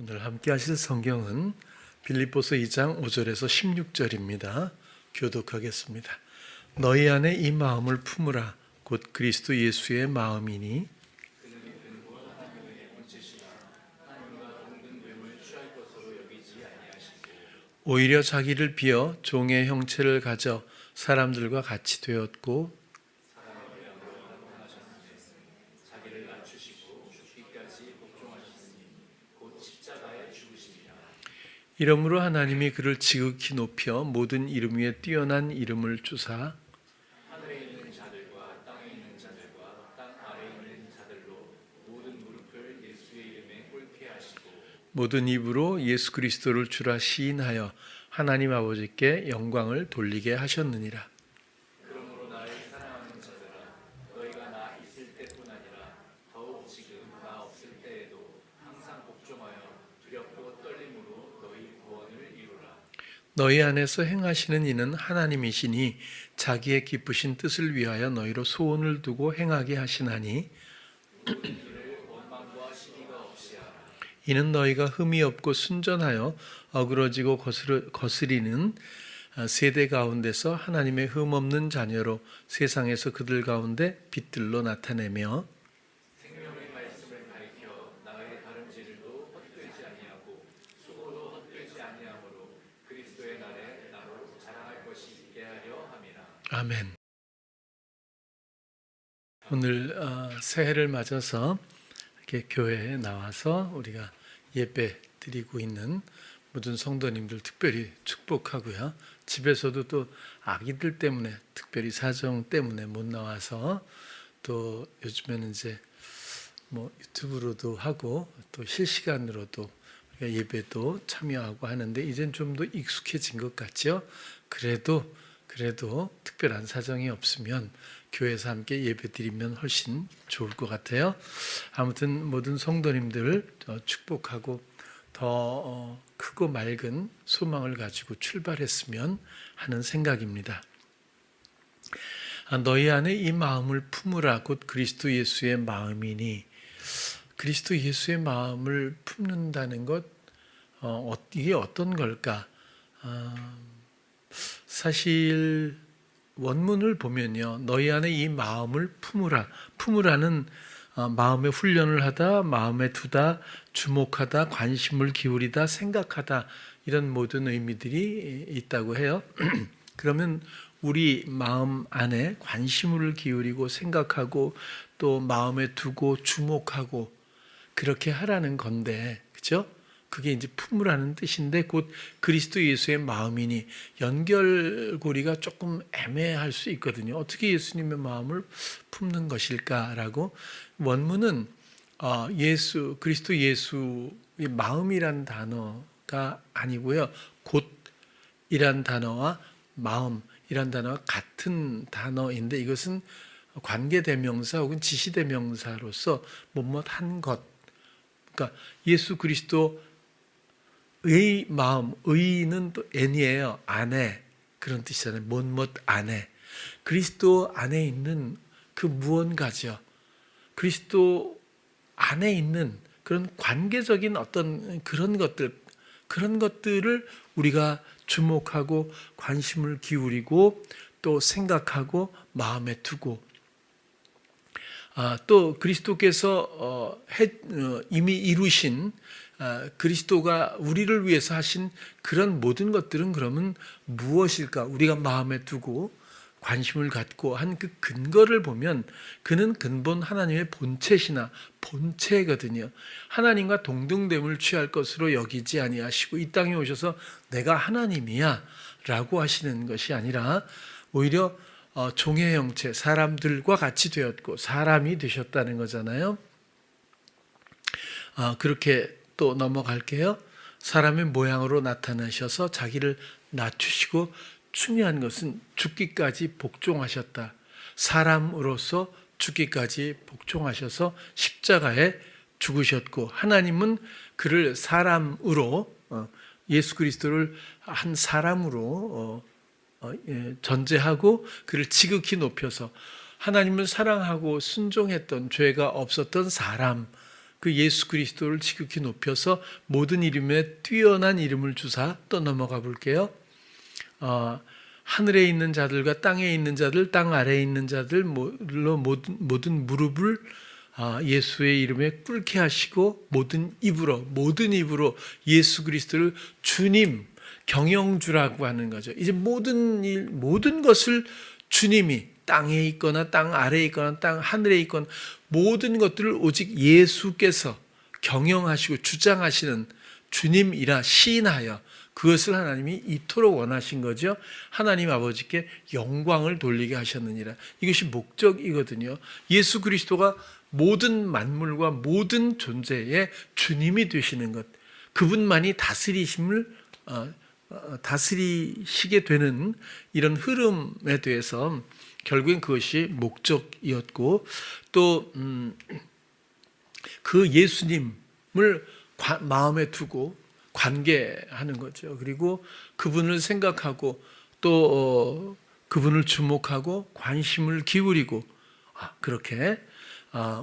오늘 함께 하실 성경은 빌립보서 2장 5절에서 16절입니다. 교독하겠습니다. 너희 안에 이 마음을 품으라. 곧 그리스도 예수의 마음이니 오히려 자기를 비어 종의 형체를 가져 사람들과 같이 되었고 이러므로 하나님이 그를 지극히 높여 모든 이름 위에 뛰어난 이름을 주사 모든 입으로 예수 그리스도를 주라 시인하여 하나님 아버지께 영광을 돌리게 하셨느니라. 너희 안에서 행하시는 이는 하나님이시니 자기의 기쁘신 뜻을 위하여 너희로 소원을 두고 행하게 하시나니 이는 너희가 흠이 없고 순전하여 어그러지고 거스리는 세대 가운데서 하나님의 흠 없는 자녀로 세상에서 그들 가운데 빛들로 나타내며 아멘. 오늘 새해를 맞아서 이렇게 교회에 나와서 우리가 예배 드리고 있는 모든 성도님들 특별히 축복하고요. 집에서도 또 아기들 때문에 특별히 사정 때문에 못 나와서 또 요즘에는 이제 뭐 유튜브로도 하고 또 실시간으로도 예배도 참여하고 하는데 이젠 좀 더 익숙해진 것 같죠. 그래도 특별한 사정이 없으면 교회에서 함께 예배드리면 훨씬 좋을 것 같아요. 아무튼 모든 성도님들 축복하고 더 크고 맑은 소망을 가지고 출발했으면 하는 생각입니다. 너희 안에 이 마음을 품으라. 곧 그리스도 예수의 마음이니 그리스도 예수의 마음을 품는다는 것 이게 어떤 걸까? 사실 원문을 보면요. 너희 안에 이 마음을 품으라. 품으라는 마음의 훈련을 하다, 마음에 두다, 주목하다, 관심을 기울이다, 생각하다 이런 모든 의미들이 있다고 해요. 그러면 우리 마음 안에 관심을 기울이고 생각하고 또 마음에 두고 주목하고 그렇게 하라는 건데, 그렇죠? 그게 이제 품으라는 뜻인데 곧 그리스도 예수의 마음이니 연결고리가 조금 애매할 수 있거든요. 어떻게 예수님의 마음을 품는 것일까라고 원문은 그리스도 예수의 마음이란 단어가 아니고요. 곧이란 단어와 마음이란 단어가 같은 단어인데 이것은 관계대명사 혹은 지시대명사로서 뭐뭐한 것 그러니까 예수 그리스도 의 마음, 의는 또 N이에요. 안에 그런 뜻이잖아요. 못못 안에 그리스도 안에 있는 그 무언가죠. 그리스도 안에 있는 그런 관계적인 어떤 그런 것들을 우리가 주목하고 관심을 기울이고 또 생각하고 마음에 두고 또 그리스도께서 이미 이루신 그리스도가 우리를 위해서 하신 그런 모든 것들은 그러면 무엇일까? 우리가 마음에 두고 관심을 갖고 한 그 근거를 보면 그는 근본 하나님의 본체거든요. 하나님과 동등됨을 취할 것으로 여기지 아니하시고 이 땅에 오셔서 내가 하나님이야 라고 하시는 것이 아니라 오히려 종의 형체, 사람들과 같이 되었고 사람이 되셨다는 거잖아요. 그렇게 또 넘어갈게요. 사람의 모양으로 나타나셔서 자기를 낮추시고 중요한 것은 죽기까지 복종하셨다. 사람으로서 죽기까지 복종하셔서 십자가에 죽으셨고 하나님은 그를 사람으로 예수 그리스도를 한 사람으로 전제하고 그를 지극히 높여서 하나님을 사랑하고 순종했던 죄가 없었던 사람 그 예수 그리스도를 지극히 높여서 모든 이름에 뛰어난 이름을 주사. 또 넘어가 볼게요. 하늘에 있는 자들과 땅에 있는 자들, 땅 아래에 있는 자들 모든 무릎을 예수의 이름에 꿇게 하시고 모든 입으로 예수 그리스도를 주님, 경영주라고 하는 거죠. 이제 모든 것을 주님이 땅에 있거나 땅 아래에 있거나 땅 하늘에 있거나 모든 것들을 오직 예수께서 경영하시고 주장하시는 주님이라 시인하여 그것을 하나님이 이토록 원하신 거죠. 하나님 아버지께 영광을 돌리게 하셨느니라. 이것이 목적이거든요. 예수 그리스도가 모든 만물과 모든 존재의 주님이 되시는 것, 그분만이 다스리시게 되는 이런 흐름에 대해서 결국엔 그것이 목적이었고, 또 그 예수님을 마음에 두고 관계하는 거죠. 그리고 그분을 생각하고 또 그분을 주목하고 관심을 기울이고 그렇게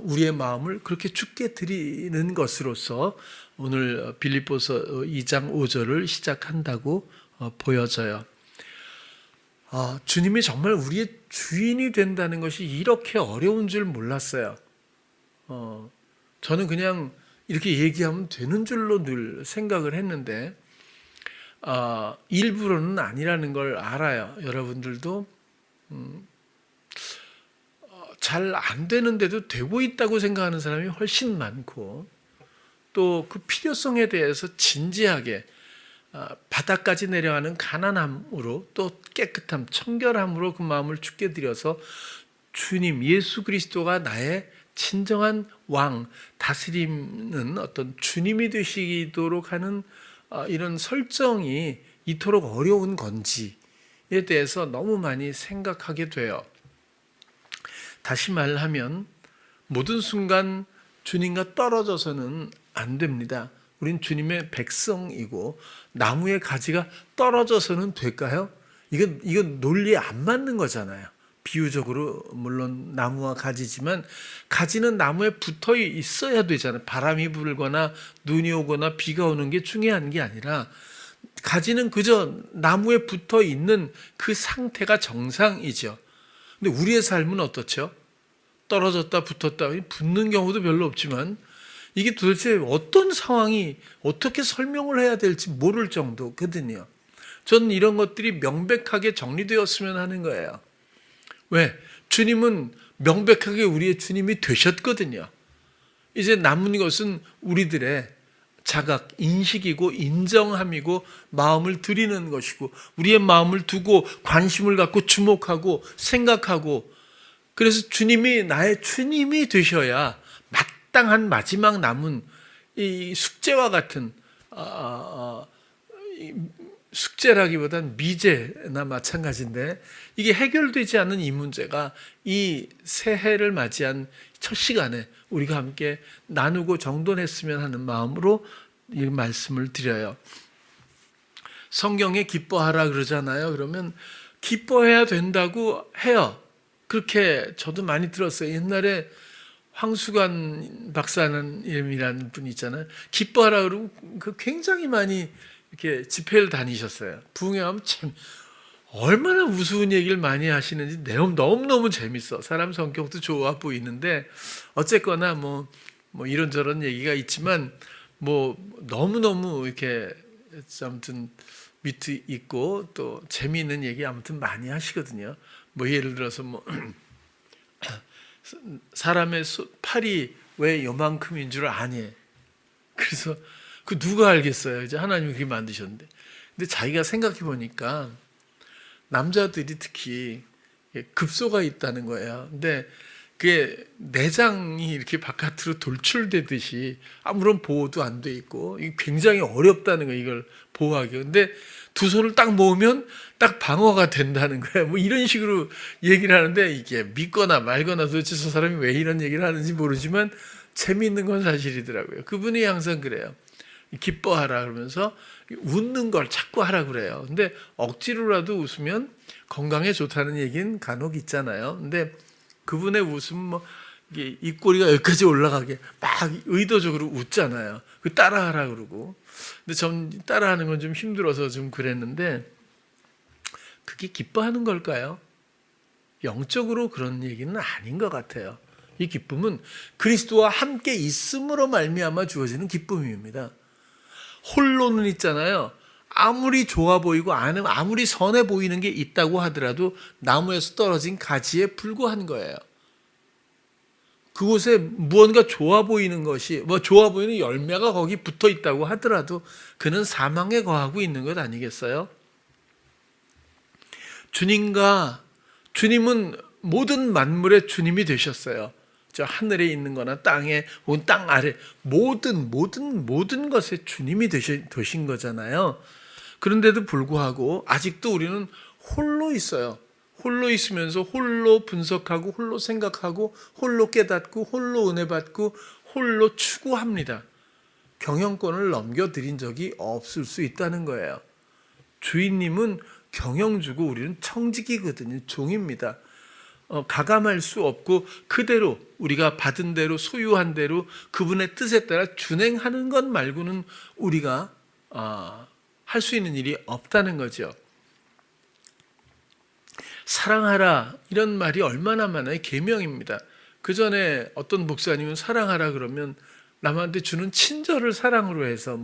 우리의 마음을 그렇게 주께 드리는 것으로서 오늘 빌립보서 2장 5절을 시작한다고 보여져요. 주님이 정말 우리의 주인이 된다는 것이 이렇게 어려운 줄 몰랐어요. 저는 그냥 이렇게 얘기하면 되는 줄로 늘 생각을 했는데 일부러는 아니라는 걸 알아요. 여러분들도 잘 안 되는데도 되고 있다고 생각하는 사람이 훨씬 많고, 또 그 필요성에 대해서 진지하게 바닥까지 내려가는 가난함으로 또 깨끗함, 청결함으로 그 마음을 주께 드려서 주님 예수 그리스도가 나의 진정한 왕, 다스리는 어떤 주님이 되시도록 하는 이런 설정이 이토록 어려운 건지에 대해서 너무 많이 생각하게 돼요. 다시 말하면 모든 순간 주님과 떨어져서는 안 됩니다. 우린 주님의 백성이고 나무의 가지가 떨어져서는 될까요? 이건 논리에 안 맞는 거잖아요. 비유적으로 물론 나무와 가지지만 가지는 나무에 붙어 있어야 되잖아요. 바람이 불거나 눈이 오거나 비가 오는 게 중요한 게 아니라 가지는 그저 나무에 붙어 있는 그 상태가 정상이죠. 근데 우리의 삶은 어떻죠? 떨어졌다 붙었다 붙는 경우도 별로 없지만 이게 도대체 어떤 상황이 어떻게 설명을 해야 될지 모를 정도거든요. 저는 이런 것들이 명백하게 정리되었으면 하는 거예요. 왜? 주님은 명백하게 우리의 주님이 되셨거든요. 이제 남은 것은 우리들의 자각, 인식이고 인정함이고 마음을 드리는 것이고 우리의 마음을 두고 관심을 갖고 주목하고 생각하고, 그래서 주님이 나의 주님이 되셔야 마땅한 마지막 남은 이 숙제와 같은 숙제라기보다는 미제나 마찬가지인데, 이게 해결되지 않는 이 문제가 이 새해를 맞이한 첫 시간에 우리가 함께 나누고 정돈했으면 하는 마음으로 이 말씀을 드려요. 성경에 기뻐하라 그러잖아요. 그러면 기뻐해야 된다고 해요. 그렇게 저도 많이 들었어요. 옛날에 황수관 박사님이라는 분이 있잖아요. 기뻐하라 그러고 굉장히 많이 이렇게 집회를 다니셨어요. 부흥회하면 참 얼마나 우스운 얘기를 많이 하시는지 너무너무 재밌어. 사람 성격도 좋아 보이는데 어쨌거나 뭐 이런저런 얘기가 있지만 너무너무 이렇게 아무튼 밑에 있고 또 재미있는 얘기 아무튼 많이 하시거든요. 예를 들어서 사람의 팔이 왜 요만큼인 줄 아니? 그래서 그 누가 알겠어요? 이제 하나님이 그렇게 만드셨는데. 근데 자기가 생각해 보니까 남자들이 특히 급소가 있다는 거예요. 근데 그게 내장이 이렇게 바깥으로 돌출되듯이 아무런 보호도 안 돼 있고 굉장히 어렵다는 거예요. 이걸 보호하기. 근데 두 손을 딱 모으면 딱 방어가 된다는 거예요. 이런 식으로 얘기를 하는데 이게 믿거나 말거나 도대체 저 사람이 왜 이런 얘기를 하는지 모르지만 재미있는 건 사실이더라고요. 그분이 항상 그래요. 기뻐하라 그러면서 웃는 걸 자꾸 하라 그래요. 근데 억지로라도 웃으면 건강에 좋다는 얘기는 간혹 있잖아요. 근데 그분의 웃음 이게 입꼬리가 여기까지 올라가게 막 의도적으로 웃잖아요. 그 따라하라 그러고. 근데 전 따라하는 건 좀 힘들어서 좀 그랬는데 그게 기뻐하는 걸까요? 영적으로 그런 얘기는 아닌 것 같아요. 이 기쁨은 그리스도와 함께 있음으로 말미암아 주어지는 기쁨입니다. 홀로는 있잖아요. 아무리 좋아 보이고 아무리 선해 보이는 게 있다고 하더라도 나무에서 떨어진 가지에 불과한 거예요. 그곳에 무언가 좋아 보이는 것이 좋아 보이는 열매가 거기 붙어 있다고 하더라도 그는 사망에 거하고 있는 것 아니겠어요? 주님은 모든 만물의 주님이 되셨어요. 저 하늘에 있는 거나 땅에 혹은 땅 아래 모든 것의 주님이 되신 거잖아요. 그런데도 불구하고 아직도 우리는 홀로 있어요. 홀로 있으면서 홀로 분석하고 홀로 생각하고 홀로 깨닫고 홀로 은혜 받고 홀로 추구합니다. 경영권을 넘겨드린 적이 없을 수 있다는 거예요. 주인님은 경영주고 우리는 청직이거든요. 종입니다. 가감할 수 없고 그대로 우리가 받은 대로 소유한 대로 그분의 뜻에 따라 준행하는 것 말고는 우리가 할 수 있는 일이 없다는 거죠. 사랑하라 이런 말이 얼마나 많아요. 계명입니다. 그 전에 어떤 목사님은 사랑하라 그러면 남한테 주는 친절을 사랑으로 해서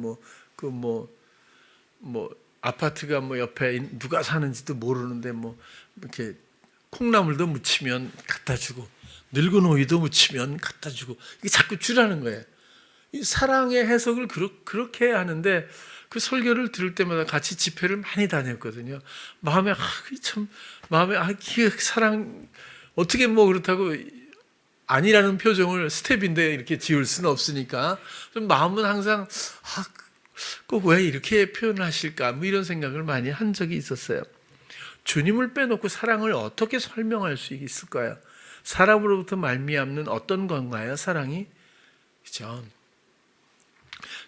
아파트가 옆에 누가 사는지도 모르는데 이렇게 콩나물도 묻히면 갖다 주고 늙은 오이도 묻히면 갖다 주고 이게 자꾸 주라는 거예요. 이 사랑의 해석을 그렇게 하는데 그 설교를 들을 때마다 같이 집회를 많이 다녔거든요. 마음에 이 사랑 어떻게 그렇다고 아니라는 표정을 스텝인데 이렇게 지을 수는 없으니까 좀 마음은 항상 꼭 왜 이렇게 표현하실까 이런 생각을 많이 한 적이 있었어요. 주님을 빼놓고 사랑을 어떻게 설명할 수 있을까요? 사람으로부터 말미암는 어떤 건가요? 사랑이 그죠?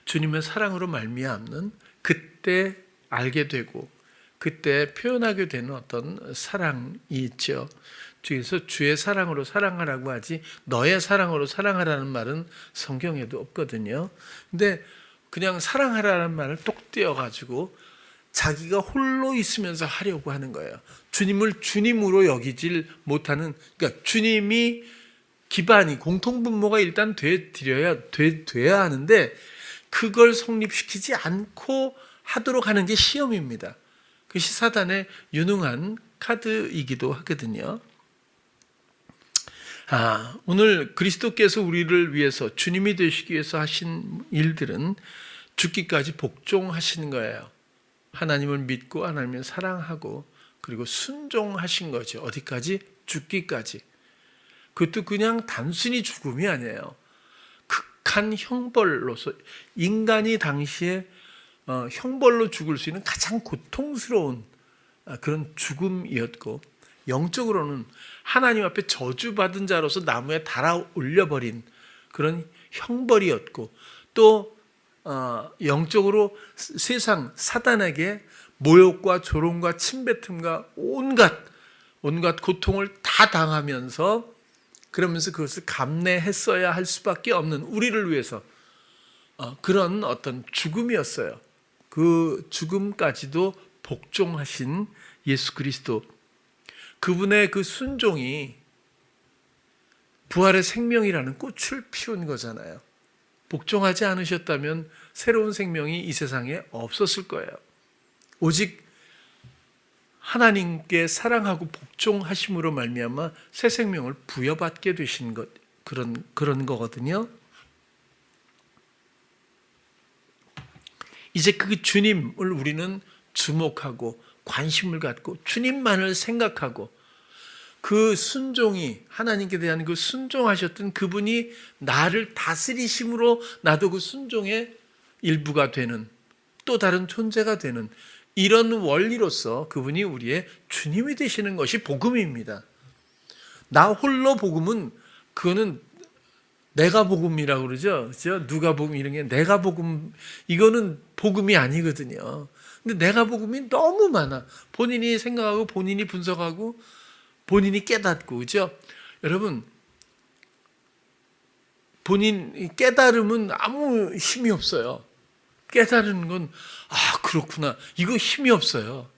주님의 사랑으로 말미암는 그때 알게 되고 그때 표현하게 되는 어떤 사랑이 있죠. 그래서 주의 사랑으로 사랑하라고 하지 너의 사랑으로 사랑하라는 말은 성경에도 없거든요. 근데 그냥 사랑하라는 말을 똑 떼어가지고 자기가 홀로 있으면서 하려고 하는 거예요. 주님을 주님으로 여기질 못하는, 그러니까 주님이 기반이 공통분모가 일단 돼야 하는데 그걸 성립시키지 않고 하도록 하는 게 시험입니다. 그것이 사단의 유능한 카드이기도 하거든요. 오늘 그리스도께서 우리를 위해서 주님이 되시기 위해서 하신 일들은 죽기까지 복종하시는 거예요. 하나님을 믿고 하나님을 사랑하고 그리고 순종하신 거죠. 어디까지? 죽기까지. 그것도 그냥 단순히 죽음이 아니에요. 극한 형벌로서 인간이 당시에 형벌로 죽을 수 있는 가장 고통스러운 그런 죽음이었고 영적으로는 하나님 앞에 저주받은 자로서 나무에 달아 올려버린 그런 형벌이었고 또 영적으로 세상 사단에게 모욕과 조롱과 침뱉음과 온갖 고통을 다 당하면서 그러면서 그것을 감내했어야 할 수밖에 없는 우리를 위해서 그런 어떤 죽음이었어요. 그 죽음까지도 복종하신 예수 그리스도, 그분의 그 순종이 부활의 생명이라는 꽃을 피운 거잖아요. 복종하지 않으셨다면 새로운 생명이 이 세상에 없었을 거예요. 오직 하나님께 사랑하고 복종하심으로 말미암아 새 생명을 부여받게 되신 것, 그런 거거든요. 이제 그 주님을 우리는 주목하고 관심을 갖고 주님만을 생각하고 그 순종이 하나님께 대한 그 순종하셨던 그분이 나를 다스리심으로 나도 그 순종의 일부가 되는 또 다른 존재가 되는 이런 원리로서 그분이 우리의 주님이 되시는 것이 복음입니다. 나 홀로 복음은 그거는 내가 복음이라고 그러죠. 누가 복음 이런 게 내가 복음 이거는 복음이 아니거든요. 근데 내가 복음이 너무 많아. 본인이 생각하고 본인이 분석하고 본인이 깨닫고 그죠? 여러분 본인 깨달음은 아무 힘이 없어요. 깨달은 건 그렇구나. 이거 힘이 없어요.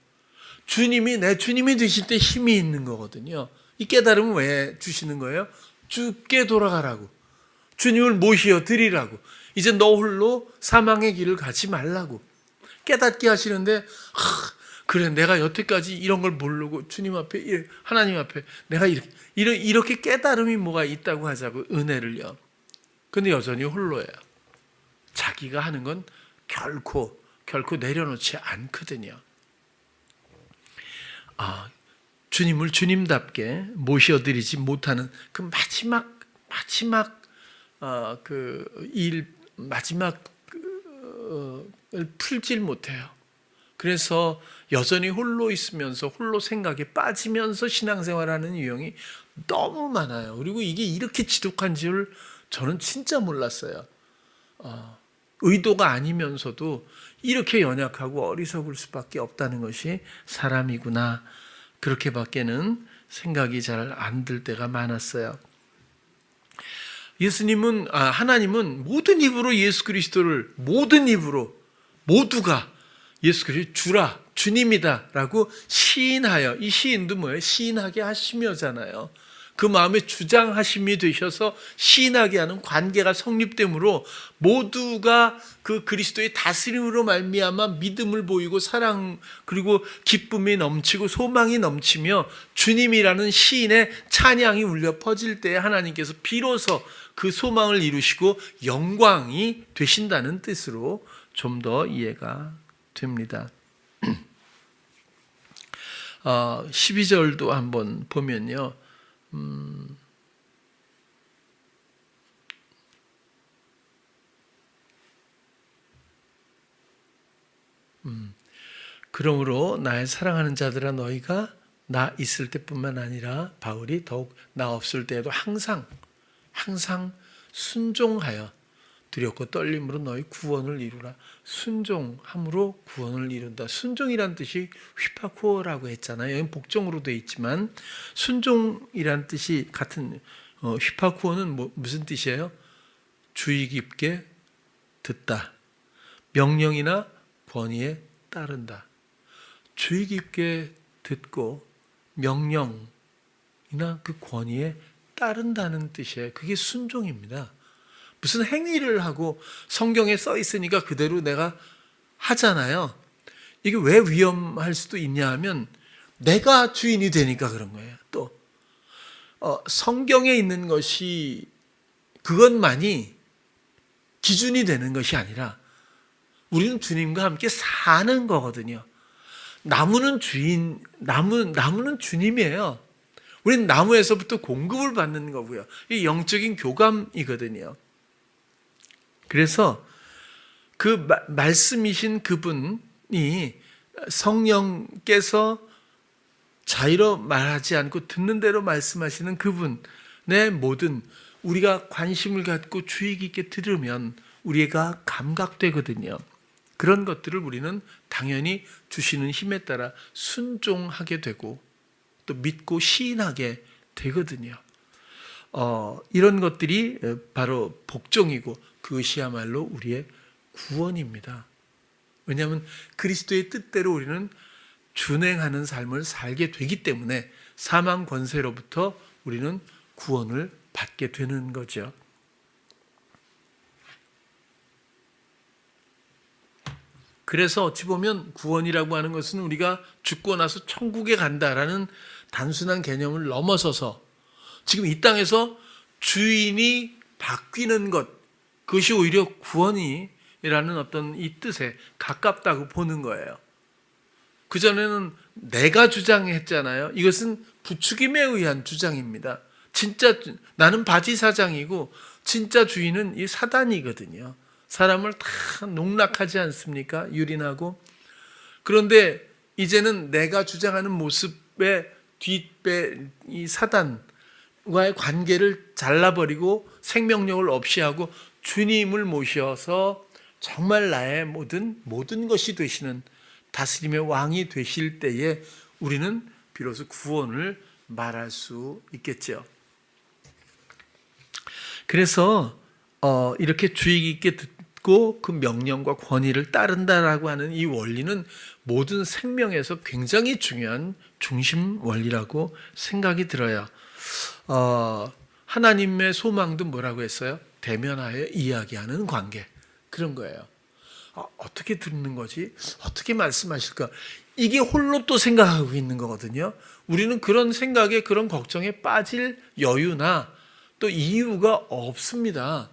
주님이 내 주님이 되실 때 힘이 있는 거거든요. 이 깨달음은 왜 주시는 거예요? 주께 돌아가라고. 주님을 모시어 드리라고. 이제 너 홀로 사망의 길을 가지 말라고. 깨닫게 하시는데 그래 내가 여태까지 이런 걸 모르고 주님 앞에 하나님 앞에 내가 이렇게 깨달음이 뭐가 있다고 하자고 은혜를요. 근데 여전히 홀로예요. 자기가 하는 건 결코 내려놓지 않거든요. 주님을 주님답게 모셔드리지 못하는 그 마지막 풀질 못해요. 그래서 여전히 홀로 있으면서 홀로 생각에 빠지면서 신앙생활하는 유형이 너무 많아요. 그리고 이게 이렇게 지독한 줄 저는 진짜 몰랐어요. 의도가 아니면서도 이렇게 연약하고 어리석을 수밖에 없다는 것이 사람이구나. 그렇게밖에는 생각이 잘 안 들 때가 많았어요. 하나님은 모든 입으로 예수 그리스도를 모든 입으로 모두가 예수 그리스도 주라 주님이다라고 시인하여, 이 시인도 뭐예요? 시인하게 하시며잖아요. 그 마음에 주장하심이 되셔서 시인하게 하는 관계가 성립되므로 모두가 그 그리스도의 다스림으로 말미암아 믿음을 보이고 사랑 그리고 기쁨이 넘치고 소망이 넘치며 주님이라는 시인의 찬양이 울려 퍼질 때에 하나님께서 비로소 그 소망을 이루시고 영광이 되신다는 뜻으로 좀 더 이해가 됩니다. 12절도 한번 보면요. 그러므로 나의 사랑하는 자들아 너희가 나 있을 때뿐만 아니라 바울이 더욱 나 없을 때에도 항상 순종하여 두렵고 떨림으로 너희 구원을 이루라. 순종함으로 구원을 이룬다. 순종이란 뜻이 휘파코라고 했잖아요. 여기 복종으로 되어 있지만 순종이란 뜻이 같은 휘파코는 무슨 뜻이에요? 주의 깊게 듣다. 명령이나 권위에 따른다. 주의 깊게 듣고 명령이나 그 권위에 따른다는 뜻이에요. 그게 순종입니다. 무슨 행위를 하고 성경에 써 있으니까 그대로 내가 하잖아요. 이게 왜 위험할 수도 있냐 하면 내가 주인이 되니까 그런 거예요. 또 성경에 있는 것이 그것만이 기준이 되는 것이 아니라 우리는 주님과 함께 사는 거거든요. 나무는 주님이에요. 우리는 나무에서부터 공급을 받는 거고요. 이 영적인 교감이거든요. 그래서 그 말씀이신 그분이 성령께서 자의로 말하지 않고 듣는 대로 말씀하시는 그분의 모든 우리가 관심을 갖고 주의 깊게 들으면 우리가 감각되거든요. 그런 것들을 우리는 당연히 주시는 힘에 따라 순종하게 되고 또 믿고 시인하게 되거든요. 이런 것들이 바로 복종이고 그것이야말로 우리의 구원입니다. 왜냐하면 그리스도의 뜻대로 우리는 준행하는 삶을 살게 되기 때문에 사망 권세로부터 우리는 구원을 받게 되는 거죠. 그래서 어찌 보면 구원이라고 하는 것은 우리가 죽고 나서 천국에 간다라는 단순한 개념을 넘어서서 지금 이 땅에서 주인이 바뀌는 것, 그것이 오히려 구원이라는 어떤 이 뜻에 가깝다고 보는 거예요. 그전에는 내가 주장했잖아요. 이것은 부추김에 의한 주장입니다. 진짜 나는 바지사장이고 진짜 주인은 이 사단이거든요. 사람을 다 농락하지 않습니까? 유린하고. 그런데 이제는 내가 주장하는 모습의 뒷배 이 사단과의 관계를 잘라버리고 생명력을 없이 하고 주님을 모셔서 정말 나의 모든 것이 되시는 다스림의 왕이 되실 때에 우리는 비로소 구원을 말할 수 있겠죠. 그래서 이렇게 주의 깊게 듣고 그 명령과 권위를 따른다라고 하는 이 원리는 모든 생명에서 굉장히 중요한 중심 원리라고 생각이 들어요. 하나님의 소망도 뭐라고 했어요? 대면하여 이야기하는 관계. 그런 거예요. 어떻게 듣는 거지? 어떻게 말씀하실까? 이게 홀로 또 생각하고 있는 거거든요. 우리는 그런 생각에, 그런 걱정에 빠질 여유나 또 이유가 없습니다.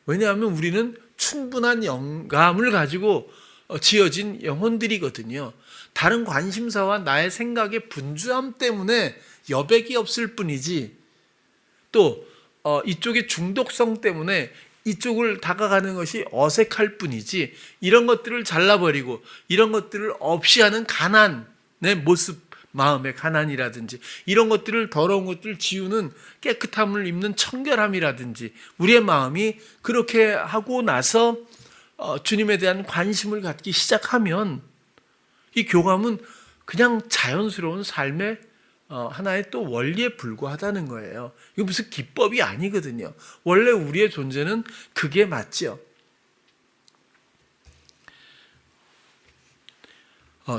왜냐하면 우리는 충분한 영감을 가지고 지어진 영혼들이거든요. 다른 관심사와 나의 생각의 분주함 때문에 여백이 없을 뿐이지, 또 이쪽의 중독성 때문에 이쪽을 다가가는 것이 어색할 뿐이지, 이런 것들을 잘라버리고 이런 것들을 없이 하는 가난의 모습, 마음의 가난이라든지 이런 것들을, 더러운 것들을 지우는 깨끗함을 입는 청결함이라든지, 우리의 마음이 그렇게 하고 나서 주님에 대한 관심을 갖기 시작하면 이 교감은 그냥 자연스러운 삶의 하나의 또 원리에 불과하다는 거예요. 이거 무슨 기법이 아니거든요. 원래 우리의 존재는 그게 맞죠.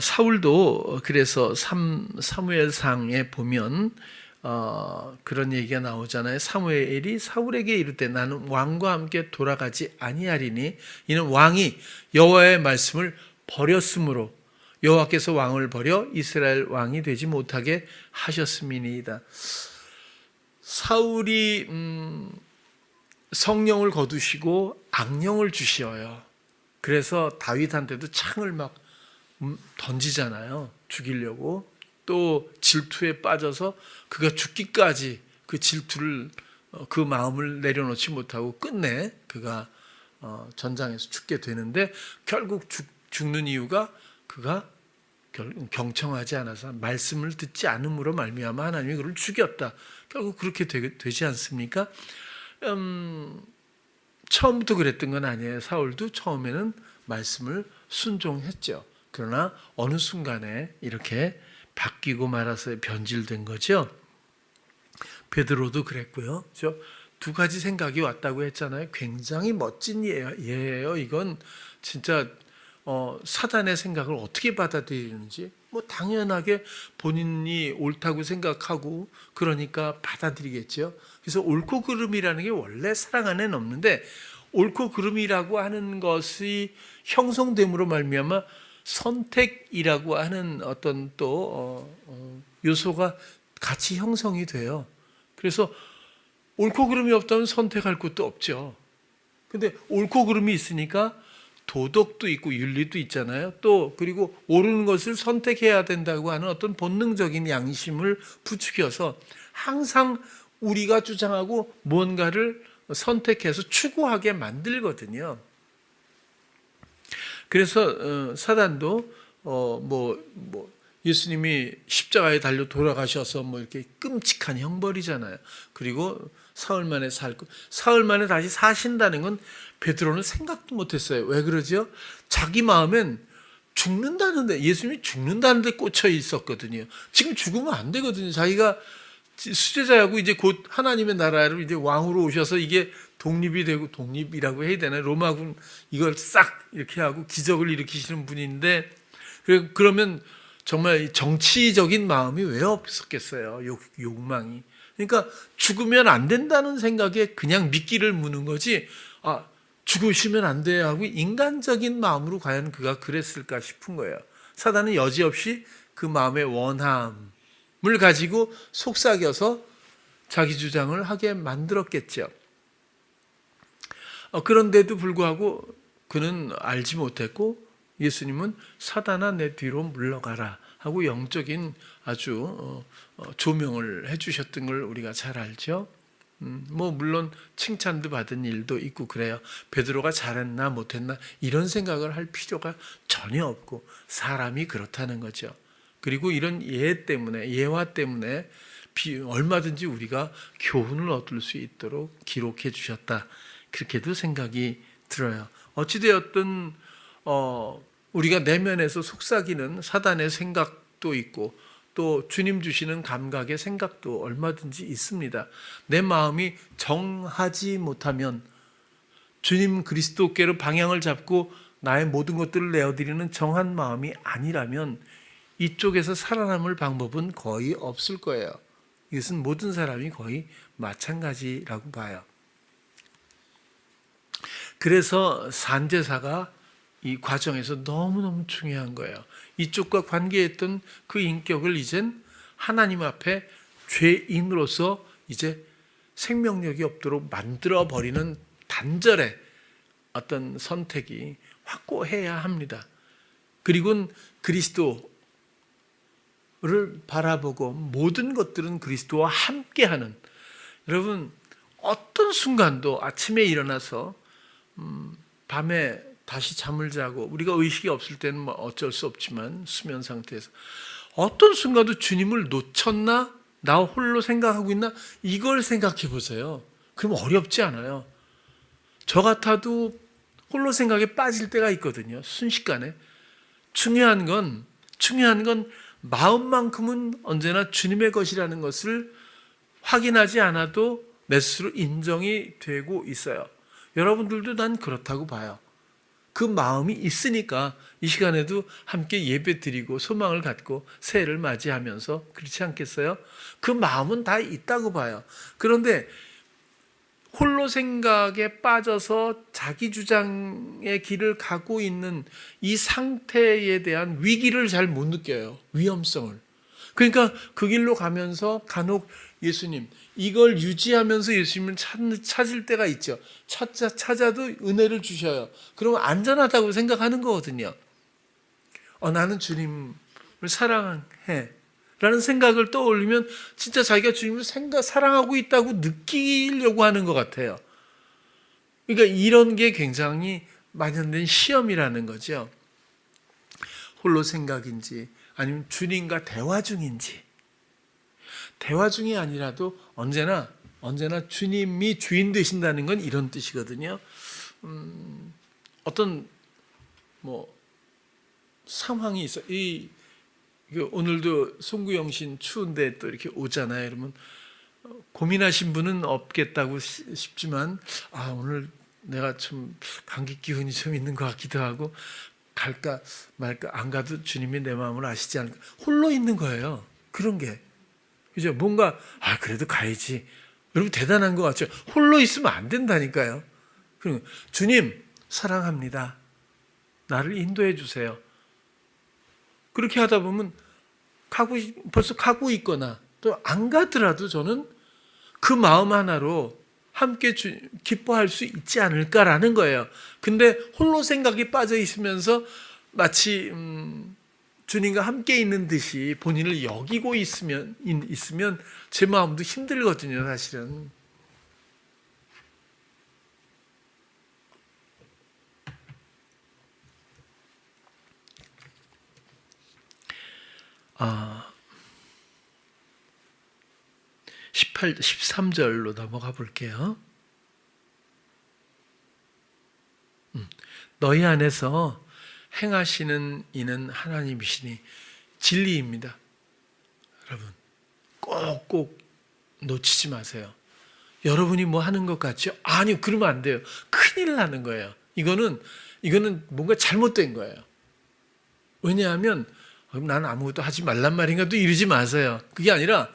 사울도 그래서 사무엘상에 보면 그런 얘기가 나오잖아요. 사무엘이 사울에게 이르되 나는 왕과 함께 돌아가지 아니하리니 이는 왕이 여호와의 말씀을 버렸으므로 여호와께서 왕을 버려 이스라엘 왕이 되지 못하게 하셨음이니이다. 사울이 성령을 거두시고 악령을 주시어요. 그래서 다윗한테도 창을 막 던지잖아요. 죽이려고. 또 질투에 빠져서 그가 죽기까지 그 질투를, 그 마음을 내려놓지 못하고 끝내 그가 전장에서 죽게 되는데, 결국 죽는 이유가 그가 경청하지 않아서, 말씀을 듣지 않음으로 말미암아 하나님이 그를 죽였다. 결국 그렇게 되지 않습니까? 처음부터 그랬던 건 아니에요. 사울도 처음에는 말씀을 순종했죠. 그러나 어느 순간에 이렇게 바뀌고 말아서 변질된 거죠. 베드로도 그랬고요. 두 가지 생각이 왔다고 했잖아요. 굉장히 멋진 예예요. 이건 진짜 사단의 생각을 어떻게 받아들이는지, 뭐 당연하게 본인이 옳다고 생각하고 그러니까 받아들이겠죠. 그래서 옳고 그름이라는 게 원래 사랑 안에는 없는데, 옳고 그름이라고 하는 것이 형성됨으로 말미암아 선택이라고 하는 어떤 또 요소가 같이 형성이 돼요. 그래서 옳고 그름이 없다면 선택할 것도 없죠. 근데 옳고 그름이 있으니까 도덕도 있고 윤리도 있잖아요. 또 그리고 옳은 것을 선택해야 된다고 하는 어떤 본능적인 양심을 부추겨서 항상 우리가 주장하고 뭔가를 선택해서 추구하게 만들거든요. 그래서 사단도 예수님이 십자가에 달려 돌아가셔서 뭐 이렇게 끔찍한 형벌이잖아요. 그리고 사흘 만에 사흘 만에 다시 사신다는 건 베드로는 생각도 못했어요. 왜 그러죠? 자기 마음엔 죽는다는데, 예수님이 죽는다는데 꽂혀 있었거든요. 지금 죽으면 안 되거든요. 자기가 수제자하고 이제 곧 하나님의 나라로 이제 왕으로 오셔서 이게 독립이 되고, 독립이라고 해야 되나요? 로마군 이걸 싹 이렇게 하고 기적을 일으키시는 분인데, 그러면 정말 정치적인 마음이 왜 없었겠어요? 욕망이. 그러니까 죽으면 안 된다는 생각에 그냥 미끼를 무는 거지, 죽으시면 안 돼 하고 인간적인 마음으로 과연 그가 그랬을까 싶은 거예요. 사단은 여지없이 그 마음의 원함을 가지고 속삭여서 자기 주장을 하게 만들었겠죠. 그런데도 불구하고 그는 알지 못했고, 예수님은 사단아 내 뒤로 물러가라 하고 영적인 아주 조명을 해주셨던 걸 우리가 잘 알죠. 물론 칭찬도 받은 일도 있고 그래요. 베드로가 잘했나 못했나 이런 생각을 할 필요가 전혀 없고, 사람이 그렇다는 거죠. 그리고 이런 예화 때문에 얼마든지 우리가 교훈을 얻을 수 있도록 기록해 주셨다, 그렇게도 생각이 들어요. 어찌되었든 우리가 내면에서 속삭이는 사단의 생각도 있고, 또 주님 주시는 감각의 생각도 얼마든지 있습니다. 내 마음이 정하지 못하면 주님 그리스도께로 방향을 잡고 나의 모든 것들을 내어드리는 정한 마음이 아니라면 이쪽에서 살아남을 방법은 거의 없을 거예요. 이것은 모든 사람이 거의 마찬가지라고 봐요. 그래서 산제사가 이 과정에서 너무너무 중요한 거예요. 이쪽과 관계했던 그 인격을 이젠 하나님 앞에 죄인으로서 이제 생명력이 없도록 만들어버리는 단절의 어떤 선택이 확고해야 합니다. 그리고는 그리스도를 바라보고 모든 것들은 그리스도와 함께하는, 여러분 어떤 순간도 아침에 일어나서 밤에 다시 잠을 자고 우리가 의식이 없을 때는 뭐 어쩔 수 없지만 수면 상태에서 어떤 순간도 주님을 놓쳤나? 나 홀로 생각하고 있나? 이걸 생각해 보세요. 그럼 어렵지 않아요. 저 같아도 홀로 생각에 빠질 때가 있거든요. 순식간에. 중요한 건 마음만큼은 언제나 주님의 것이라는 것을 확인하지 않아도 내 스스로 인정이 되고 있어요. 여러분들도 난 그렇다고 봐요. 그 마음이 있으니까 이 시간에도 함께 예배 드리고 소망을 갖고 새해를 맞이하면서, 그렇지 않겠어요? 그 마음은 다 있다고 봐요. 그런데 홀로 생각에 빠져서 자기 주장의 길을 가고 있는 이 상태에 대한 위기를 잘 못 느껴요. 위험성을. 그러니까 그 길로 가면서 간혹 예수님, 이걸 유지하면서 예수님을 찾을 때가 있죠. 찾아도 은혜를 주셔요. 그러면 안전하다고 생각하는 거거든요. 나는 주님을 사랑해 라는 생각을 떠올리면 진짜 자기가 주님을 사랑하고 있다고 느끼려고 하는 것 같아요. 그러니까 이런 게 굉장히 만연된 시험이라는 거죠. 홀로 생각인지 아니면 주님과 대화 중인지. 대화 중이 아니라도 언제나 주님이 주인 되신다는 건 이런 뜻이거든요. 어떤 상황이 있어. 오늘도 송구영신 추운데 또 이렇게 오잖아요. 여러분 고민하신 분은 없겠다고 싶지만 오늘 내가 좀 감기 기운이 좀 있는 것 같기도 하고 갈까 말까, 안 가도 주님이 내 마음을 아시지 않을까. 홀로 있는 거예요. 그런 게. 그죠? 뭔가 그래도 가야지. 여러분 대단한 것 같죠? 홀로 있으면 안 된다니까요. 그럼 주님 사랑합니다. 나를 인도해 주세요. 그렇게 하다 보면 벌써 가고 있거나 또 안 가더라도 저는 그 마음 하나로 함께 기뻐할 수 있지 않을까라는 거예요. 근데 홀로 생각이 빠져 있으면서 마치 주님과 함께 있는 듯이 본인을 여기고 있으면 제 마음도 힘들거든요, 사실은. 아, 13절로 넘어가 볼게요. 너희 안에서 행하시는 이는 하나님이시니 진리입니다. 여러분 꼭 놓치지 마세요. 여러분이 뭐 하는 것 같죠? 아니요, 그러면 안 돼요. 큰일 나는 거예요. 이거는 뭔가 잘못된 거예요. 왜냐하면 난 아무것도 하지 말란 말인가 또 이러지 마세요. 그게 아니라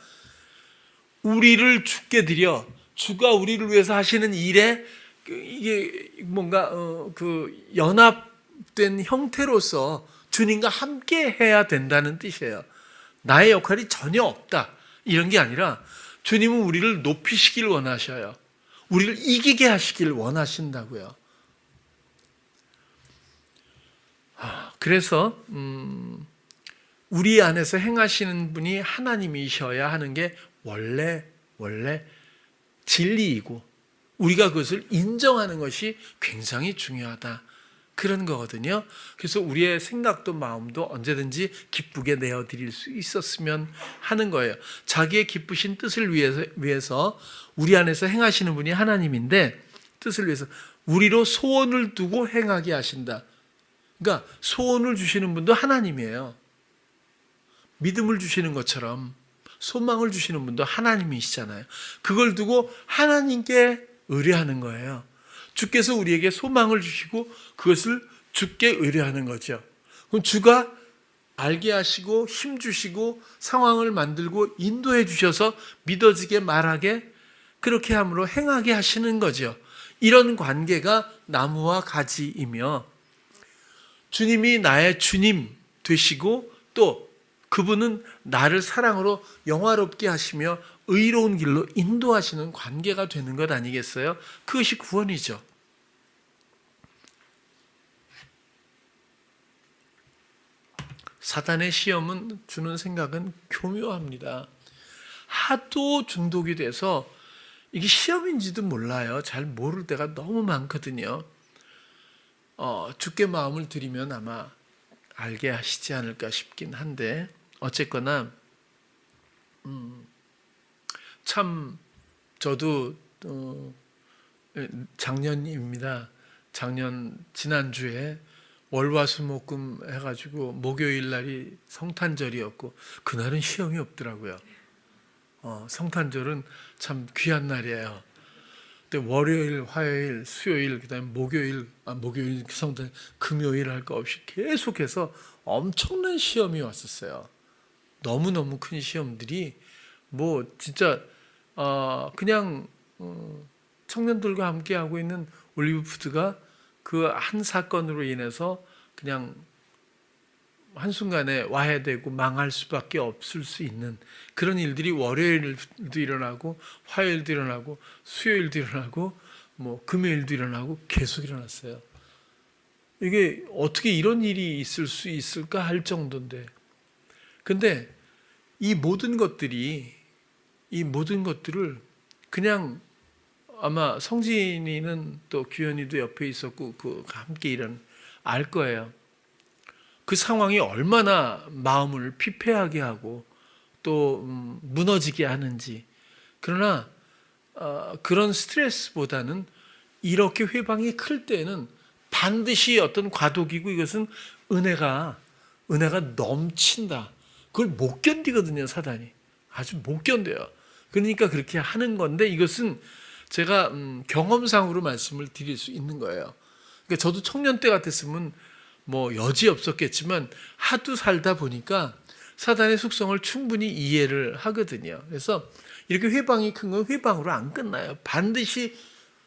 우리를 주께 드려 주가 우리를 위해서 하시는 일에 이게 뭔가 그 연합된 형태로서 주님과 함께 해야 된다는 뜻이에요. 나의 역할이 전혀 없다 이런 게 아니라 주님은 우리를 높이시길 원하셔요. 우리를 이기게 하시길 원하신다고요. 그래서 우리 안에서 행하시는 분이 하나님이셔야 하는 게 원래 진리이고 우리가 그것을 인정하는 것이 굉장히 중요하다. 그런 거거든요. 그래서 우리의 생각도 마음도 언제든지 기쁘게 내어드릴 수 있었으면 하는 거예요. 자기의 기쁘신 뜻을 위해서 우리 안에서 행하시는 분이 하나님인데 뜻을 위해서 우리로 소원을 두고 행하게 하신다. 그러니까 소원을 주시는 분도 하나님이에요. 믿음을 주시는 것처럼 소망을 주시는 분도 하나님이시잖아요. 그걸 두고 하나님께 의뢰하는 거예요. 주께서 우리에게 소망을 주시고 그것을 주께 의뢰하는 거죠. 그럼 주가 알게 하시고 힘 주시고 상황을 만들고 인도해 주셔서 믿어지게 말하게 그렇게 함으로 행하게 하시는 거죠. 이런 관계가 나무와 가지이며 주님이 나의 주님 되시고 또 그분은 나를 사랑으로 영화롭게 하시며 의로운 길로 인도하시는 관계가 되는 것 아니겠어요? 그것이 구원이죠. 사단의 시험은 주는 생각은 교묘합니다. 하도 중독이 돼서 이게 시험인지도 몰라요. 잘 모를 때가 너무 많거든요. 주께 마음을 드리면 아마 알게 하시지 않을까 싶긴 한데 어쨌거나 참 저도 작년입니다. 지난주에 월화수목금 해가지고 목요일 날이 성탄절이었고 그날은 시험이 없더라고요. 성탄절은 참 귀한 날이에요. 근데 월요일, 화요일, 수요일, 그다음에 목요일 성탄, 금요일 할 거 없이 계속해서 엄청난 시험이 왔었어요. 너무너무 큰 시험들이 뭐 진짜 그냥 청년들과 함께 하고 있는 올리브푸드가 그 한 사건으로 인해서 그냥 한순간에 와해되고 망할 수밖에 없을 수 있는 그런 일들이 월요일도 일어나고 화요일도 일어나고 수요일도 일어나고 뭐 금요일도 일어나고 계속 일어났어요. 이게 어떻게 이런 일이 있을 수 있을까 할 정도인데 근데 이 모든 것들을 그냥 아마 성진이는 또 규현이도 옆에 있었고 그 함께 일은 알 거예요. 그 상황이 얼마나 마음을 피폐하게 하고 또 무너지게 하는지. 그러나 그런 스트레스보다는 이렇게 회방이 클 때는 반드시 어떤 과도기고 이것은 은혜가 넘친다. 그걸 못 견디거든요, 사단이. 아주 못 견뎌요. 그러니까 그렇게 하는 건데 이것은 제가 경험상으로 말씀을 드릴 수 있는 거예요. 그러니까 저도 청년 때 같았으면 뭐 여지 없었겠지만 하도 살다 보니까 사단의 속성을 충분히 이해를 하거든요. 그래서 이렇게 회방이 큰 건 회방으로 안 끝나요. 반드시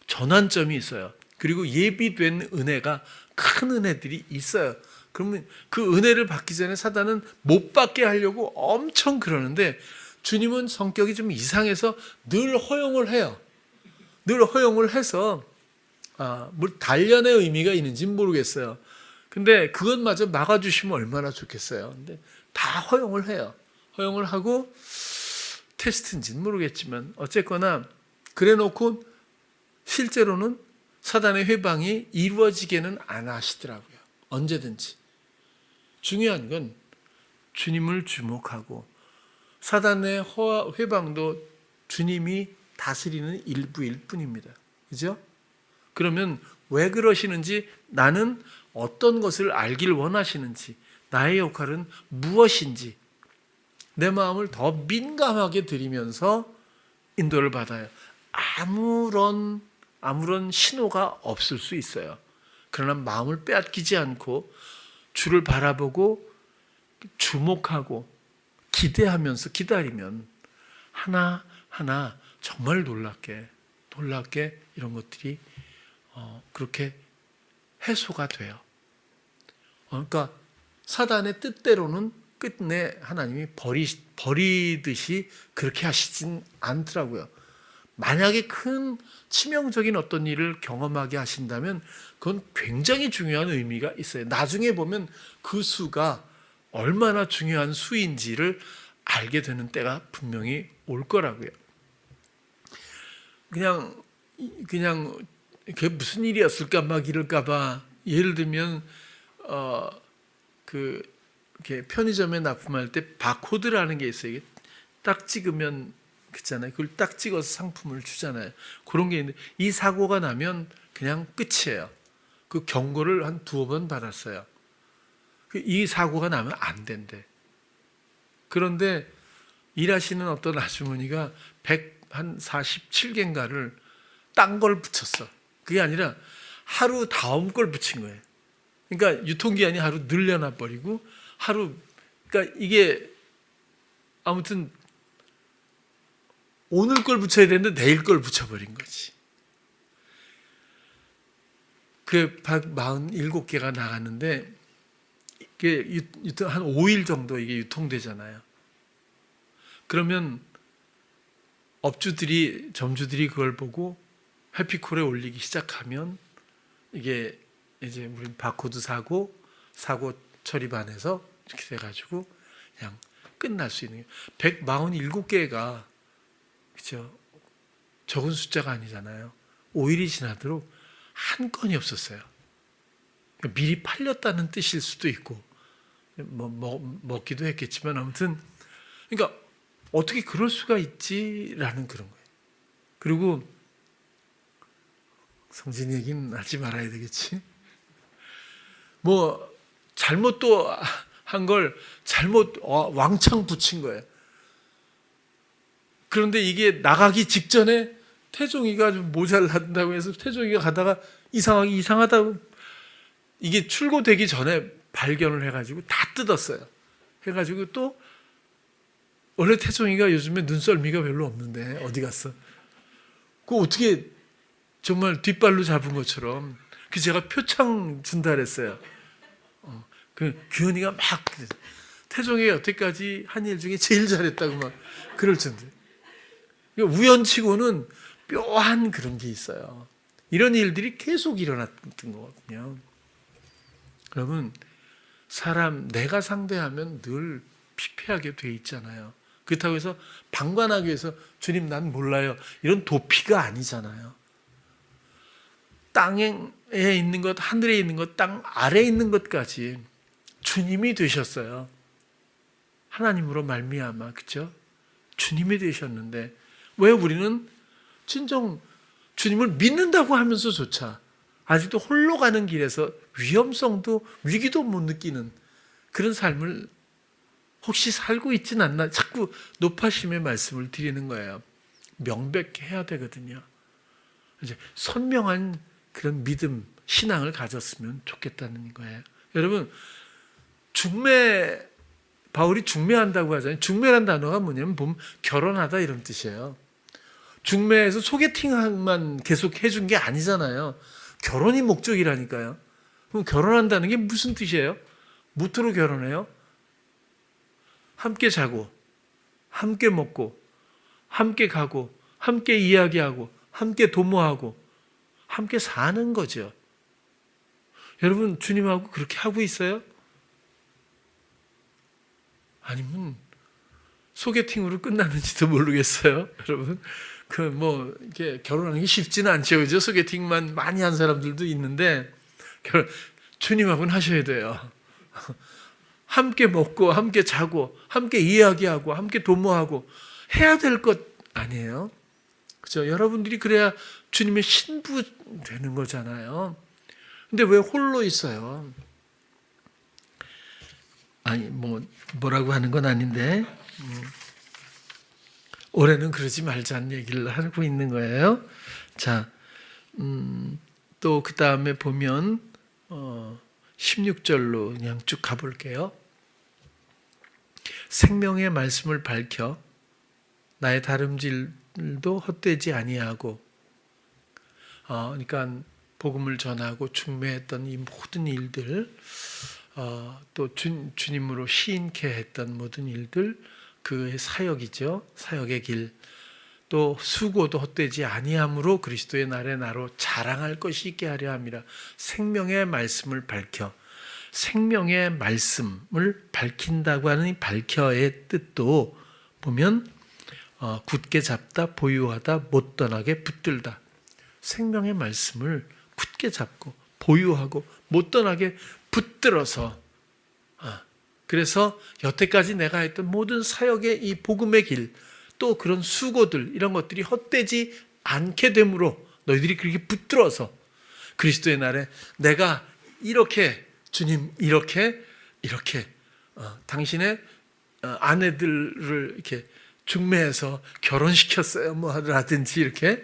전환점이 있어요. 그리고 예비된 은혜가 큰 은혜들이 있어요. 그러면 그 은혜를 받기 전에 사단은 못 받게 하려고 엄청 그러는데 주님은 성격이 좀 이상해서 늘 허용을 해요. 늘 허용을 해서 뭐 단련의 의미가 있는지는 모르겠어요. 근데 그것마저 막아주시면 얼마나 좋겠어요. 근데 다 허용을 해요. 허용을 하고 테스트인지는 모르겠지만 어쨌거나 그래놓고 실제로는 사단의 회방이 이루어지게는 안 하시더라고요. 언제든지. 중요한 건 주님을 주목하고 사단의 회방도 주님이 다스리는 일부일 뿐입니다. 그죠? 그러면 왜 그러시는지 나는 어떤 것을 알길 원하시는지 나의 역할은 무엇인지 내 마음을 더 민감하게 드리면서 인도를 받아요. 아무런 신호가 없을 수 있어요. 그러나 마음을 빼앗기지 않고 주를 바라보고 주목하고 기대하면서 기다리면 하나하나 정말 놀랍게 이런 것들이 그렇게 해소가 돼요. 그러니까 사단의 뜻대로는 끝내 하나님이 버리듯이 그렇게 하시진 않더라고요. 만약에 큰 치명적인 어떤 일을 경험하게 하신다면 그건 굉장히 중요한 의미가 있어요. 나중에 보면 그 수가 얼마나 중요한 수인지를 알게 되는 때가 분명히 올 거라고요. 그냥 그게 무슨 일이었을까 막 이럴까 봐 예를 들면 이렇게 편의점에 납품할 때 바코드라는 게 있어요. 이게 딱 찍으면 그렇잖아요. 그걸 딱 찍어서 상품을 주잖아요. 그런 게 있는데 이 사고가 나면 그냥 끝이에요. 그 경고를 한 2번 받았어요. 이 사고가 나면 안 된대. 그런데 일하시는 어떤 아주머니가 147개인가를 딴 걸 붙였어. 그게 아니라 하루 다음 걸 붙인 거예요. 그러니까 유통기한이 하루 늘려놔 버리고 하루, 그러니까 이게 아무튼 오늘 걸 붙여야 되는데 내일 걸 붙여버린 거지. 그 147개가 나갔는데 이게 한 5일 정도 이게 유통되잖아요. 그러면 업주들이, 점주들이 그걸 보고 해피콜에 올리기 시작하면 이게 이제 우린 바코드 사고 처리반에서 이렇게 돼가지고 그냥 끝날 수 있는 거예요. 147개가 그죠? 적은 숫자가 아니잖아요. 5일이 지나도록 한 건이 없었어요. 그러니까 미리 팔렸다는 뜻일 수도 있고 먹기도 했겠지만 아무튼 그러니까 어떻게 그럴 수가 있지라는 그런 거예요. 그리고 성진 얘기는 하지 말아야 되겠지. 뭐 잘못 또 한 걸 잘못 왕창 붙인 거예요. 그런데 이게 나가기 직전에 태종이가 좀 모자란다고 해서 태종이가 가다가 이상하다고 이게 출고되기 전에 발견을 해가지고 다 뜯었어요. 해가지고 또 원래 태종이가 요즘에 눈썰미가 별로 없는데 어디 갔어? 그거 어떻게 정말 뒷발로 잡은 것처럼 그 제가 표창 준다 그랬어요. 그 규현이가 막 태종이가 여태까지 한 일 중에 제일 잘했다고 막 그럴 텐데 우연치고는 묘한 그런 게 있어요. 이런 일들이 계속 일어났던 거거든요. 여러분, 사람 내가 상대하면 늘 피폐하게 돼 있잖아요. 그렇다고 해서 방관하기 위해서 주님 난 몰라요 이런 도피가 아니잖아요. 땅에 있는 것, 하늘에 있는 것, 땅 아래에 있는 것까지 주님이 되셨어요. 하나님으로 말미암아, 그렇죠? 주님이 되셨는데 왜 우리는 진정 주님을 믿는다고 하면서조차 아직도 홀로 가는 길에서 위험성도 위기도 못 느끼는 그런 삶을 혹시 살고 있진 않나 자꾸 높아심의 말씀을 드리는 거예요. 명백해야 되거든요. 이제 선명한 그런 믿음, 신앙을 가졌으면 좋겠다는 거예요. 여러분, 바울이 중매한다고 하잖아요. 중매란 단어가 뭐냐면 보면 결혼하다 이런 뜻이에요. 중매에서 소개팅만 계속 해준 게 아니잖아요. 결혼이 목적이라니까요. 그럼 결혼한다는 게 무슨 뜻이에요? 무엇으로 결혼해요? 함께 자고, 함께 먹고, 함께 가고, 함께 이야기하고, 함께 도모하고, 함께 사는 거죠. 여러분, 주님하고 그렇게 하고 있어요? 아니면 소개팅으로 끝나는지도 모르겠어요. 여러분, 이렇게 결혼하는 게 쉽지는 않죠. 그죠? 소개팅만 많이 한 사람들도 있는데, 주님하고는 하셔야 돼요. 함께 먹고, 함께 자고, 함께 이야기하고, 함께 도모하고, 해야 될 것 아니에요? 그죠? 여러분들이 그래야 주님의 신부 되는 거잖아요. 근데 왜 홀로 있어요? 아니, 뭐라고 하는 건 아닌데, 올해는 그러지 말자는 얘기를 하고 있는 거예요. 자, 또 그 다음에 보면 16절로 그냥 쭉 가볼게요. 생명의 말씀을 밝혀 나의 다름질도 헛되지 아니하고, 그러니까 복음을 전하고 중매했던 이 모든 일들, 또 주님으로 시인케 했던 모든 일들, 그의 사역이죠. 사역의 길. 또 수고도 헛되지 아니함으로 그리스도의 날에 나로 자랑할 것이 있게 하려 함이라. 생명의 말씀을 밝혀. 생명의 말씀을 밝힌다고 하는 이 밝혀의 뜻도 보면 굳게 잡다, 보유하다, 못 떠나게 붙들다. 생명의 말씀을 굳게 잡고 보유하고 못 떠나게 붙들어서, 그래서 여태까지 내가 했던 모든 사역의 이 복음의 길, 또 그런 수고들, 이런 것들이 헛되지 않게 되므로 너희들이 그렇게 붙들어서 그리스도의 날에 내가 이렇게, 주님 이렇게 당신의 아내들을 이렇게 중매해서 결혼시켰어요 뭐라든지 이렇게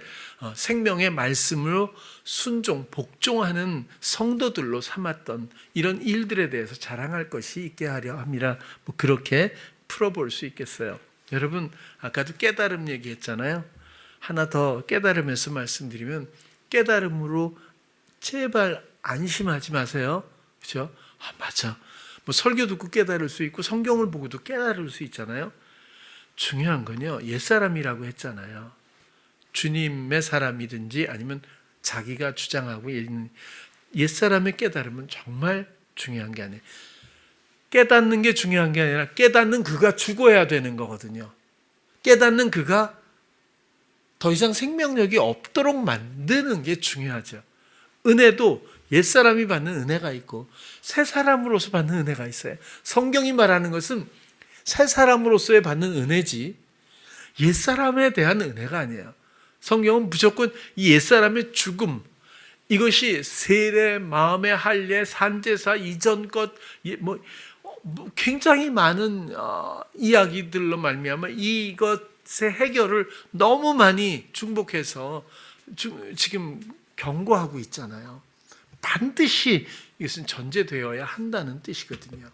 생명의 말씀으로 순종, 복종하는 성도들로 삼았던 이런 일들에 대해서 자랑할 것이 있게 하려 함이라, 뭐 그렇게 풀어볼 수 있겠어요. 여러분, 아까도 깨달음 얘기했잖아요. 하나 더 깨달음에서 말씀드리면, 깨달음으로 제발 안심하지 마세요. 그렇죠? 맞아. 뭐 설교 듣고 깨달을 수 있고 성경을 보고도 깨달을 수 있잖아요. 중요한 건요, 옛사람이라고 했잖아요. 주님의 사람이든지 아니면 자기가 주장하고 있는 옛사람의 깨달음은 정말 중요한 게 아니에요. 깨닫는 게 중요한 게 아니라 깨닫는 그가 죽어야 되는 거거든요. 깨닫는 그가 더 이상 생명력이 없도록 만드는 게 중요하죠. 은혜도 옛사람이 받는 은혜가 있고 새 사람으로서 받는 은혜가 있어요. 성경이 말하는 것은 새 사람으로서의 받는 은혜지 옛사람에 대한 은혜가 아니에요. 성경은 무조건 이 옛사람의 죽음, 이것이 세례, 마음의 할례, 산제사 이전 것, 뭐 굉장히 많은 이야기들로 말미암아 이것의 해결을 너무 많이 중복해서 지금 경고하고 있잖아요. 반드시 이것은 전제되어야 한다는 뜻이거든요.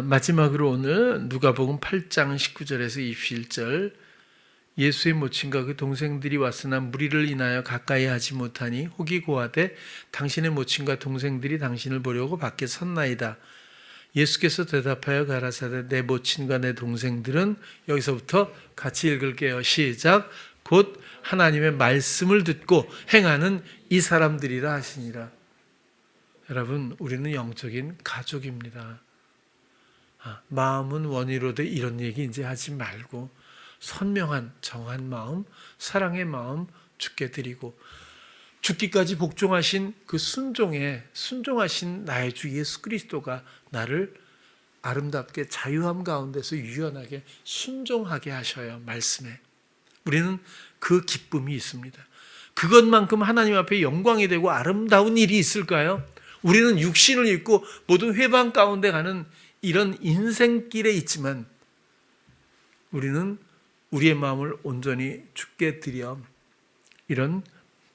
마지막으로 오늘 누가복음 8장 19절에서 21절, 예수의 모친과 그 동생들이 왔으나 무리를 인하여 가까이 하지 못하니 혹이 고하되 당신의 모친과 동생들이 당신을 보려고 밖에 섰나이다. 예수께서 대답하여 가라사대 내 모친과 내 동생들은, 여기서부터 같이 읽을게요. 시작. 곧 하나님의 말씀을 듣고 행하는 이 사람들이라 하시니라. 여러분, 우리는 영적인 가족입니다. 마음은 원이로되 이런 얘기 이제 하지 말고 선명한 정한 마음, 사랑의 마음 주께 드리고 죽기까지 복종하신 그 순종하신 나의 주 예수 그리스도가 나를 아름답게 자유함 가운데서 유연하게 순종하게 하셔요. 말씀에 우리는 그 기쁨이 있습니다. 그것만큼 하나님 앞에 영광이 되고 아름다운 일이 있을까요? 우리는 육신을 입고 모든 회방 가운데 가는 이런 인생길에 있지만 우리는 우리의 마음을 온전히 주께 드려 이런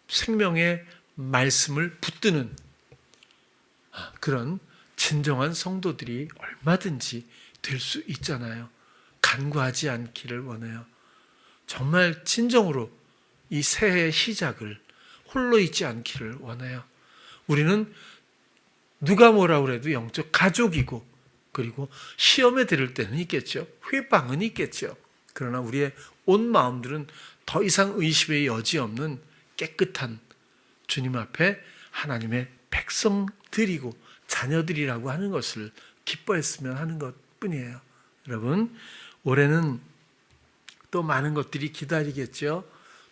생명의 말씀을 붙드는 그런 진정한 성도들이 얼마든지 될 수 있잖아요. 간과하지 않기를 원해요. 정말 진정으로 이 새해의 시작을 홀로 있지 않기를 원해요. 우리는 누가 뭐라 그래도 영적 가족이고, 그리고 시험에 들을 때는 있겠죠. 회방은 있겠죠. 그러나 우리의 온 마음들은 더 이상 의심의 여지 없는 깨끗한 주님 앞에 하나님의 백성들이고 자녀들이라고 하는 것을 기뻐했으면 하는 것뿐이에요. 여러분, 올해는 또 많은 것들이 기다리겠죠.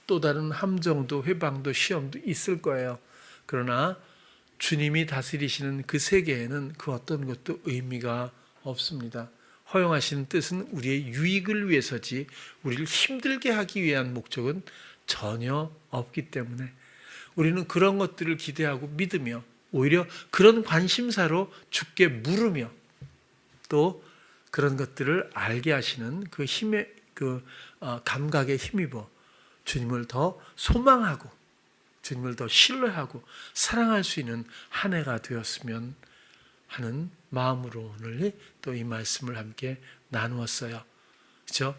또 다른 함정도 회방도 시험도 있을 거예요. 그러나 주님이 다스리시는 그 세계에는 그 어떤 것도 의미가 없습니다. 허용하시는 뜻은 우리의 유익을 위해서지 우리를 힘들게 하기 위한 목적은 전혀 없기 때문에 우리는 그런 것들을 기대하고 믿으며 오히려 그런 관심사로 주께 물으며 또 그런 것들을 알게 하시는 그 힘의 감각에 힘입어 주님을 더 소망하고 주님을 더 신뢰하고 사랑할 수 있는 한 해가 되었으면 하는 마음으로 오늘 또 이 말씀을 함께 나누었어요. 그렇죠?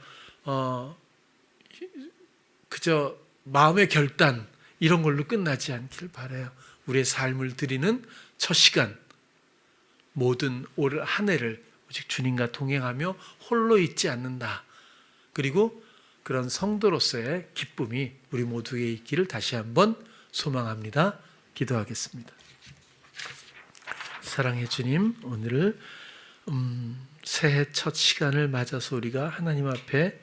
그저 마음의 결단 이런 걸로 끝나지 않길 바라요. 우리의 삶을 드리는 첫 시간, 모든 올 한 해를 오직 주님과 동행하며 홀로 있지 않는다. 그리고 그런 성도로서의 기쁨이 우리 모두에 있기를 다시 한번 소망합니다. 기도하겠습니다. 사랑의 주님, 오늘 새해 첫 시간을 맞아서 우리가 하나님 앞에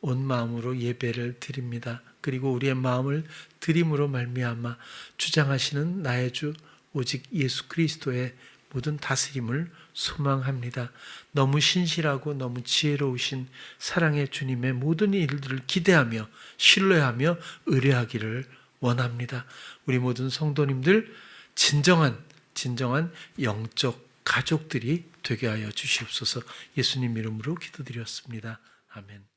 온 마음으로 예배를 드립니다. 그리고 우리의 마음을 드림으로 말미암아 주장하시는 나의 주 오직 예수 그리스도의 모든 다스림을 소망합니다. 너무 신실하고 너무 지혜로우신 사랑의 주님의 모든 일들을 기대하며 신뢰하며 의뢰하기를 원합니다. 우리 모든 성도님들 진정한 영적 가족들이 되게 하여 주시옵소서. 예수님 이름으로 기도드렸습니다. 아멘.